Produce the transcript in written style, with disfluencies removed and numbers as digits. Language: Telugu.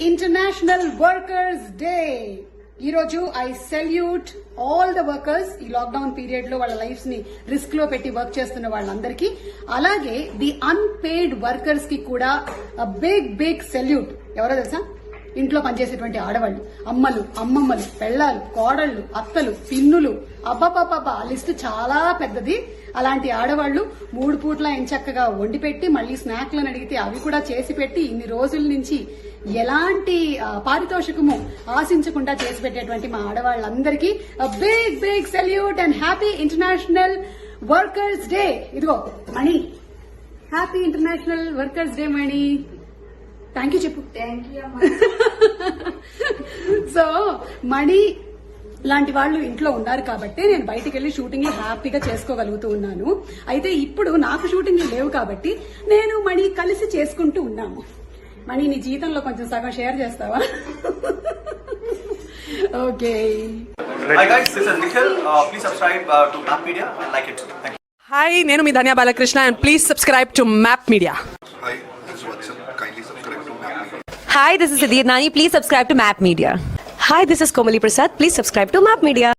International workers day. ఈరోజు I salute all the workers ఈ లాక్డౌన్ పీరియడ్ లో వాళ్ళ లైఫ్స్ ని రిస్క్ లో పెట్టి వర్క్ చేస్తున్న వాళ్ళందరికీ, అలాగే ది అన్పెయిడ్ వర్కర్స్ కి కూడా బిగ్ సెల్యూట్. ఎవరో తెలుసా? ఇంట్లో పనిచేసేటువంటి ఆడవాళ్లు, అమ్మలు, అమ్మమ్మలు, పెళ్లాలు, కోడళ్లు, అత్తలు, పిన్నులు, అబ్బా లిస్ట్ చాలా పెద్దది. అలాంటి ఆడవాళ్లు 3 పూట్ల ఎంచక్కగా వండి పెట్టి మళ్లీ స్నాక్లను అడిగితే అవి కూడా చేసి పెట్టి ఇన్ని రోజుల నుంచి ఎలాంటి పారితోషికము ఆశించకుండా చేసి పెట్టేటువంటి మా ఆడవాళ్ళందరికీ big salute and happy international workers day. ఇదిగో Mani, happy international workers day Mani. Thank you చెప్పు. Thank you. సో మణి లాంటి వాళ్ళు ఇంట్లో ఉన్నారు కాబట్టి నేను బయటికి వెళ్లి షూటింగ్ హ్యాపీగా చేసుకోగలుగుతూ ఉన్నాను. అయితే ఇప్పుడు నాకు షూటింగ్లు లేవు కాబట్టి నేను మణి కలిసి చేసుకుంటూ ఉన్నాము. మణి, నీ జీతంలో కొంచెం సగం షేర్ చేస్తావా? Okay. Hi guys, this is Nikhil. Please subscribe to Map Media and like it. Thank you. Hi, నేను మీ Dhanya Balakrishna and please subscribe to map media. Hi, this is Vatsal. Kindly subscribe to Map Media. Hi, this is Siddhi Nani. Please subscribe to Map Media. Hi, this is Komali Prasad. Please subscribe to Map Media.